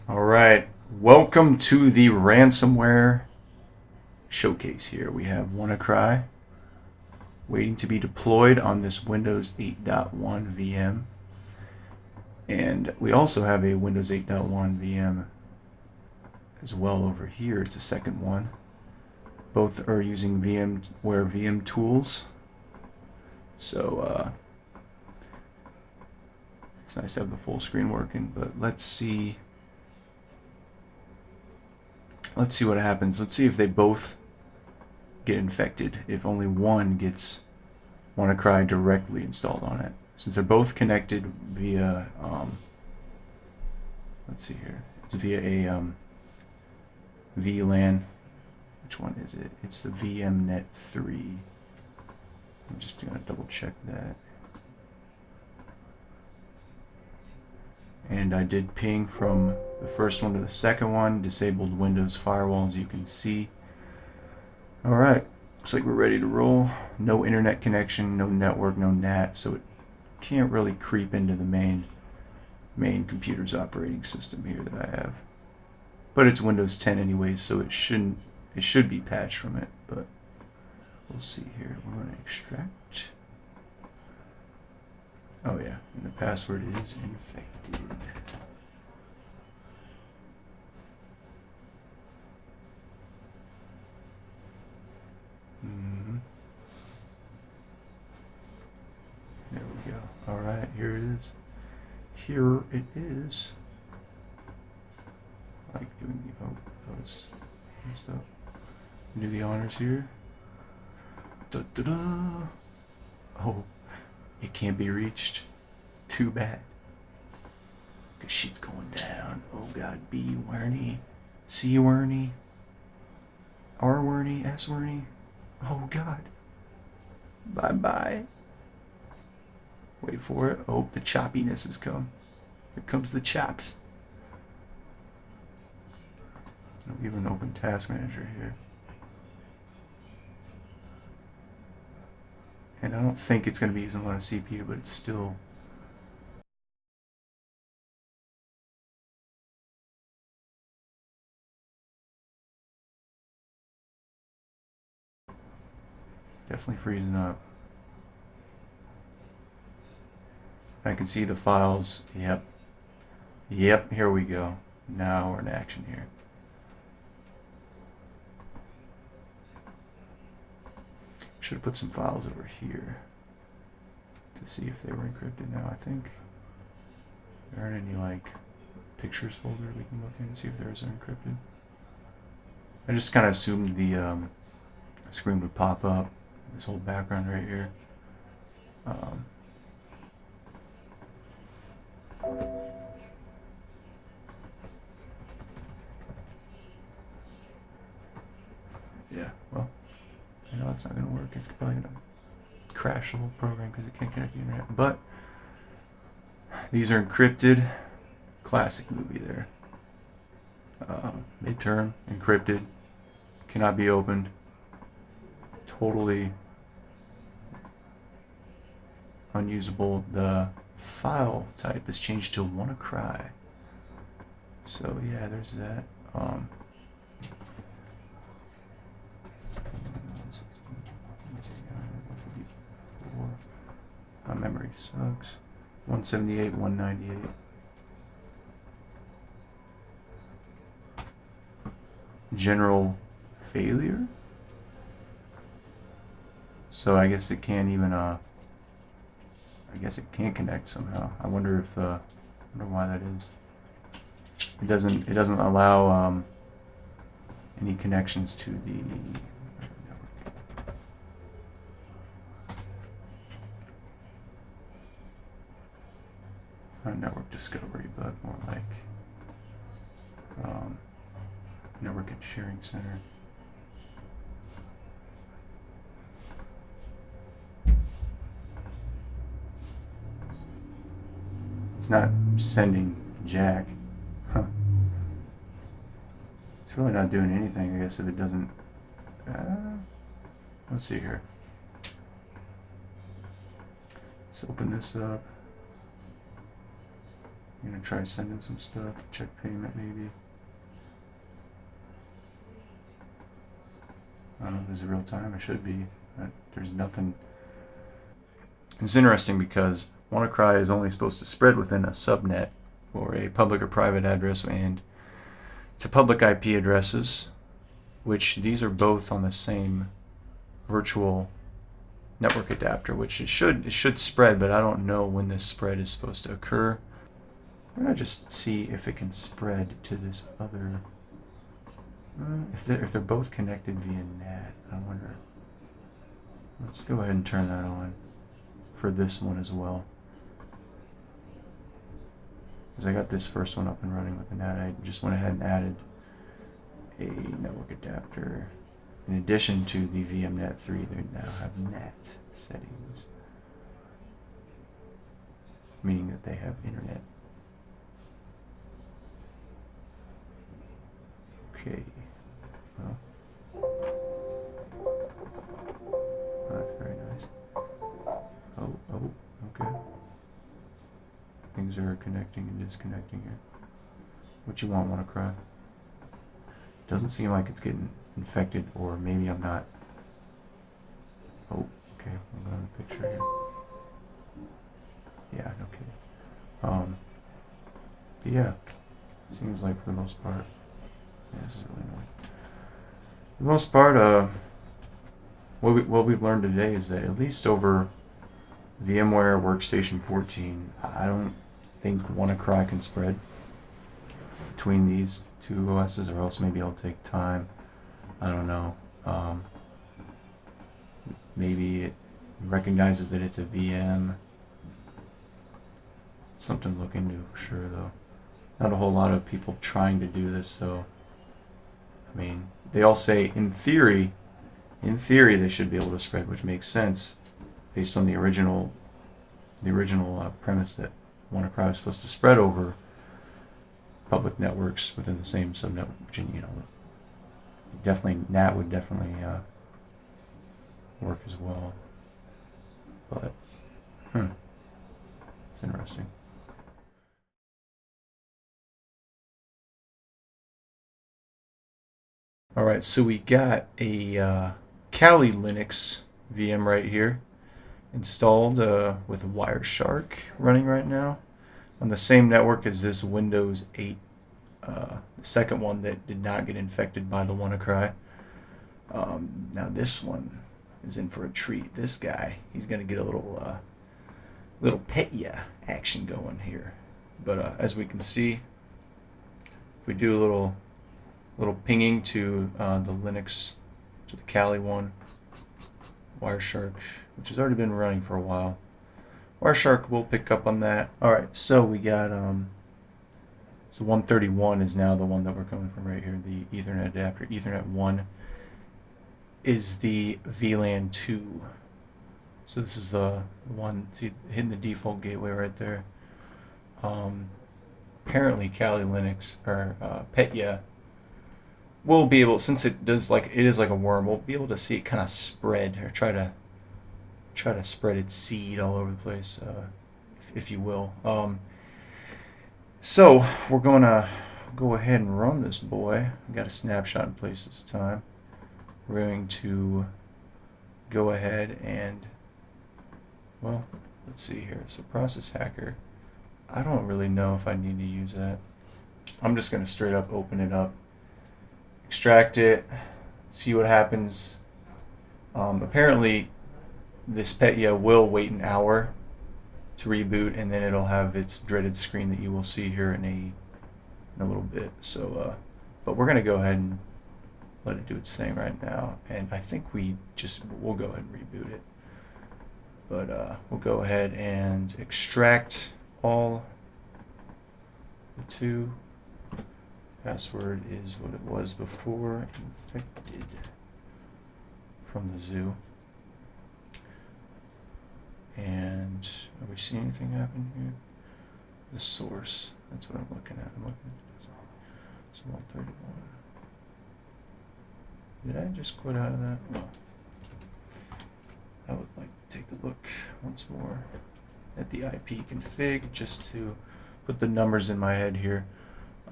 All right, welcome to the ransomware showcase here. We have WannaCry waiting to be deployed on this Windows 8.1 VM. And we also have a Windows 8.1 VM as well over here. It's a second one. Both are using VMware VM tools. So it's nice to have the full screen working, but let's see what happens. Let's see if they both get infected, if only one gets WannaCry directly installed on it. Since they're both connected via, let's see here, it's via a VLAN. Which one is it? It's the VMNet 3. I'm just going to double check that. And I did ping from the first one to the second one, disabled Windows firewall, as you can see. Alright, looks like we're ready to roll. No internet connection, no network, no NAT, so it can't really creep into the main computer's operating system here that I have. But it's Windows 10 anyways, so it should be patched from it, but we'll see here. We're going to extract. Oh yeah, and the password is infected. There we go. Alright, here it is. Here it is. I like doing the, oh, that was messed up. Do the honors here. Da-da-da. Oh, it can't be reached. Too bad. Cause shit's going down. Oh god, B Werny, C Werny, R Werny, S Werny. Oh god. Bye bye. Wait for it. Oh, the choppiness has come. Here comes the chops. I'll even open Task Manager here. And I don't think it's going to be using a lot of CPU, but it's still definitely freezing up. I can see the files. Yep, here we go. Now we're in action here. Should have put some files over here to see if they were encrypted. Now I think there aren't any like pictures folder we can look in and see if theirs are encrypted. I just kind of assumed the screen would pop up. This whole background right here. Yeah, well, I know it's not going to work. It's probably going to crash the whole program because it can't connect to the internet. But these are encrypted. Classic movie there. Midterm, encrypted, cannot be opened. Totally unusable. The file type is changed to WannaCry. So yeah, there's that. My memory sucks. 178, 198. General failure? So I guess it can't even, I guess it can't connect somehow. I wonder if, I wonder why that is. It doesn't allow, any connections to the not network discovery, but more like network and sharing center. It's not sending jack. Huh. It's really not doing anything, I guess, if it doesn't. Let's see here. Let's open this up. I'm gonna try sending some stuff, check payment maybe. I don't know if this is real time, it should be. There's nothing. It's interesting because WannaCry is only supposed to spread within a subnet or a public or private address, and to public IP addresses, which these are both on the same virtual network adapter, which it should spread, but I don't know when this spread is supposed to occur. I'm gonna just see if it can spread to this other. If they're both connected via NAT, I wonder. Let's go ahead and turn that on for this one as well, because I got this first one up and running with the NAT. I just went ahead and added a network adapter. In addition to the VMNet 3, they now have NAT settings, meaning that they have internet. Okay. Well, that's very nice. Oh, okay. Things are connecting and disconnecting here. What you want, WannaCry? Doesn't seem like it's getting infected, or maybe I'm not. Oh, okay. I'm going to the picture here. Yeah, no kidding. But yeah, seems like for the most part. Yeah, this is really annoying. For the most part, what we've learned today is that at least over VMware Workstation 14, I don't think WannaCry can spread between these two OSs, or else maybe it'll take time. I don't know. Maybe it recognizes that it's a VM. Something to look into for sure, though. Not a whole lot of people trying to do this, so I mean, they all say in theory they should be able to spread, which makes sense based on the original premise that WannaCry is supposed to spread over public networks within the same subnetwork, which, you know, definitely NAT would definitely work as well. But it's interesting. All right, so we got a Kali Linux VM right here installed with Wireshark running right now on the same network as this Windows 8, the second one that did not get infected by the WannaCry. Now this one is in for a treat. This guy, he's gonna get a little Petya action going here. But as we can see, if we do a little pinging to the Linux, to the Kali one, Wireshark, which has already been running for a while. Wireshark will pick up on that. All right, so we got so 131 is now the one that we're coming from right here. The Ethernet adapter. Ethernet 1 is the VLAN 2. So this is the one, see, hitting the default gateway right there. Apparently Kali Linux or Petya will be able, since it is like a worm, we'll be able to see it kind of spread, or try to spread its seed all over the place, if you will. So we're gonna go ahead and run this boy. I got a snapshot in place this time. We're going to go ahead and, well, let's see here. So process hacker. I don't really know if I need to use that. I'm just gonna straight up open it up, extract it, see what happens. Apparently this Petya will wait an hour to reboot, and then it'll have its dreaded screen that you will see here in a little bit. So but we're gonna go ahead and let it do its thing right now, and I think we'll go ahead and reboot it. But we'll go ahead and extract all the two. Password is what it was before, infected, from the zoo. And are we seeing anything happen here? The source, that's what I'm looking at. I'm looking at this. So 131. Did I just quit out of that? No. I would like to take a look once more at the IP config just to put the numbers in my head here.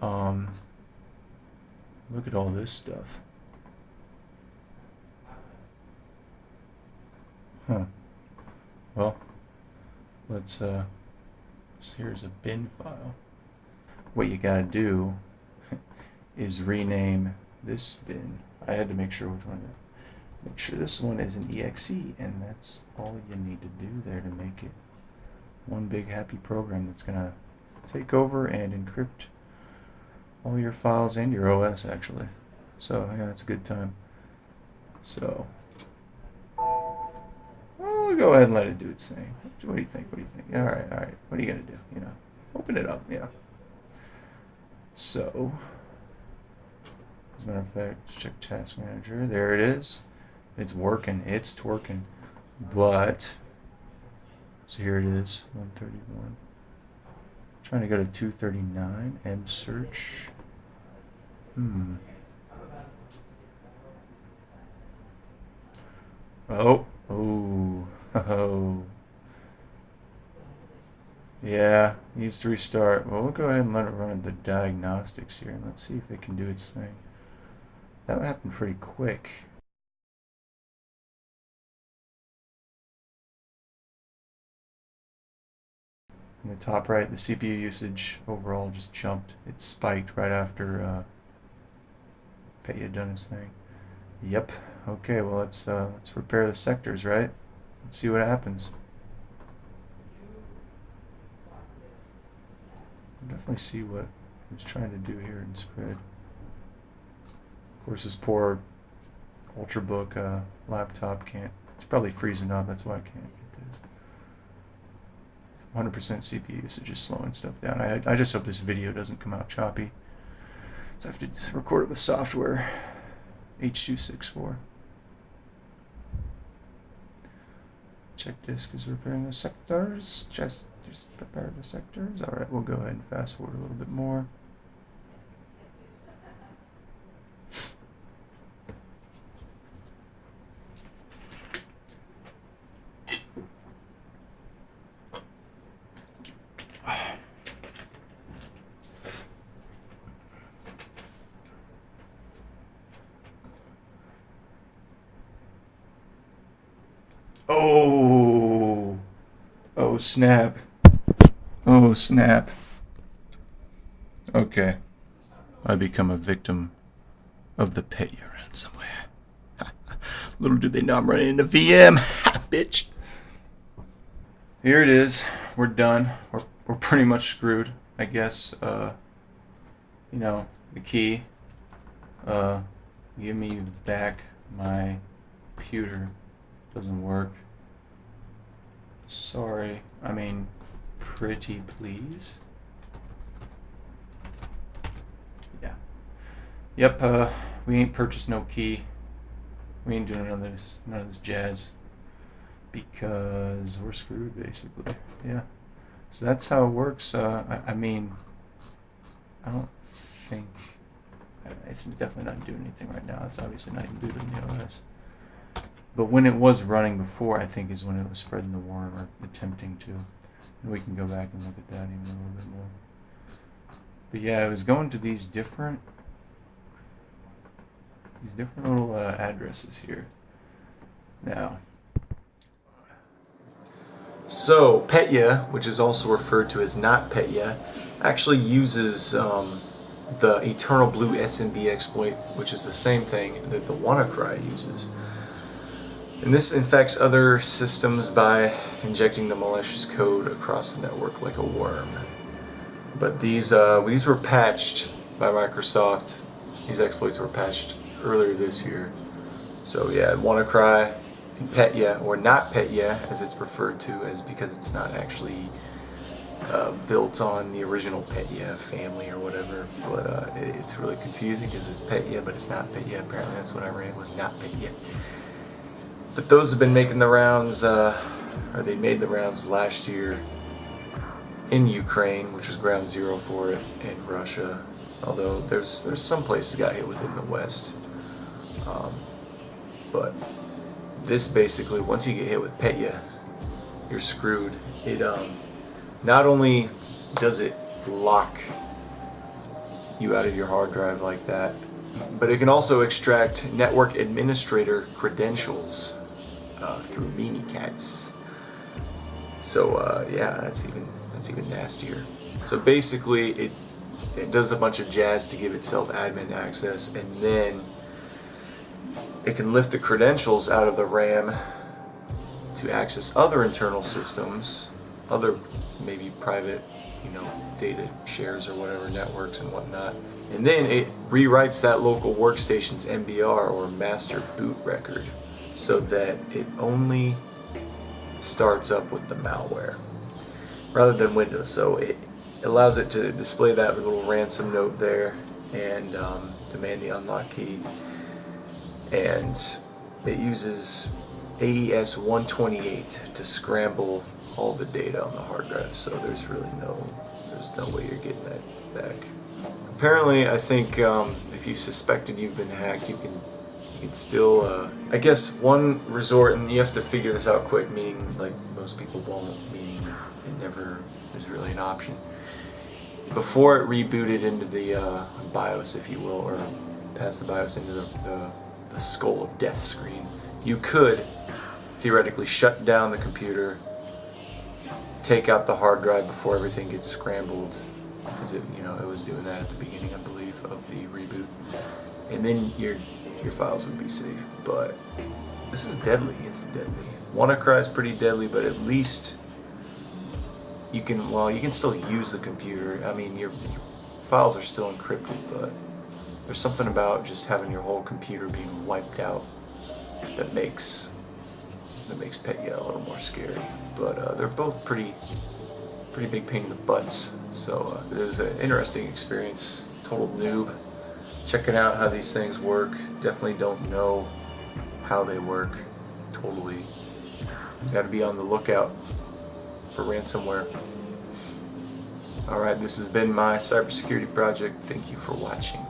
Look at all this stuff. Huh. Well, let's here's a bin file. What you gotta do is rename this bin. I had to make sure which one. Make sure this one is an exe, and that's all you need to do there to make it one big happy program that's gonna take over and encrypt all your files and your OS actually. So yeah, that's a good time. So we'll go ahead and let it do its thing. What do you think? What do you think? All right. What are you gonna do? You know, open it up. Yeah. So, as a matter of fact, check Task Manager. There it is. It's working. It's twerking. But so here it is. 131. Trying to go to 239 and search. Oh. Yeah, needs to restart. Well, we'll go ahead and let it run the diagnostics here. Let's see if it can do its thing. That happened pretty quick. In the top right, the CPU usage overall just jumped. It spiked right after Petya done his thing. Yep. Okay. Well, let's repair the sectors, right? Let's see what happens. I'll definitely see what he was trying to do here in spread. Of course, this poor Ultrabook laptop can't. It's probably freezing up. That's why I can't get this. 100% CPU usage is slowing stuff down. I just hope this video doesn't come out choppy. So I have to record it with software. H.264. Check disk is repairing the sectors. Just prepare the sectors. All right, we'll go ahead and fast forward a little bit more. Oh snap. Oh snap. Okay. I become a victim of the Petya ransomware. Little do they know I'm running into VM. Bitch. Here it is. We're done. We're pretty much screwed, I guess. You know, the key. Give me back my computer. Doesn't work. Sorry. I mean, pretty please. Yeah. Yep, we ain't purchased no key. We ain't doing none of this jazz. Because we're screwed, basically. Yeah. So that's how it works. I mean, I don't think... It's definitely not doing anything right now. It's obviously not even booting the OS. But when it was running before, I think is when it was spreading the worm or attempting to. And we can go back and look at that even a little bit more. But yeah, it was going to these different little addresses here. Now, so Petya, which is also referred to as NotPetya, actually uses the Eternal Blue SMB exploit, which is the same thing that the WannaCry uses. And this infects other systems by injecting the malicious code across the network like a worm. But these were patched by Microsoft. These exploits were patched earlier this year. So yeah, WannaCry and Petya, or NotPetya as it's referred to, is because it's not actually built on the original Petya family or whatever. But it's really confusing because it's Petya, but it's not Petya. Apparently that's what I ran, was NotPetya. But those have been making the rounds, or they made the rounds last year in Ukraine, which was ground zero for it, and Russia. Although there's some places got hit within the West. But this basically, once you get hit with Petya, you're screwed. It not only does it lock you out of your hard drive like that. But it can also extract network administrator credentials through Mimikatz. So yeah, that's even nastier. So basically, it does a bunch of jazz to give itself admin access, and then it can lift the credentials out of the RAM to access other internal systems, other maybe private, data shares or whatever, networks and whatnot. And then it rewrites that local workstation's MBR, or master boot record, so that it only starts up with the malware rather than Windows. So it allows it to display that little ransom note there and demand the unlock key. And it uses AES 128 to scramble all the data on the hard drive. So there's no way you're getting that back. Apparently, I think if you suspected you've been hacked, you can still, I guess one resort, and you have to figure this out quick, meaning like most people won't, meaning it never is really an option. Before it rebooted into the BIOS, if you will, or past the BIOS into the skull of death screen, you could theoretically shut down the computer, take out the hard drive before everything gets scrambled, because it was doing that at the beginning, I believe, of the reboot, and then your files would be safe. But this is deadly. It's deadly. WannaCry is pretty deadly, but at least you can still use the computer. I mean, your files are still encrypted, but there's something about just having your whole computer being wiped out that makes Petya a little more scary. But they're both pretty big pain in the butts. So it was an interesting experience. Total noob. Checking out how these things work. Definitely don't know how they work. Totally. Got to be on the lookout for ransomware. Alright, this has been my cybersecurity project. Thank you for watching.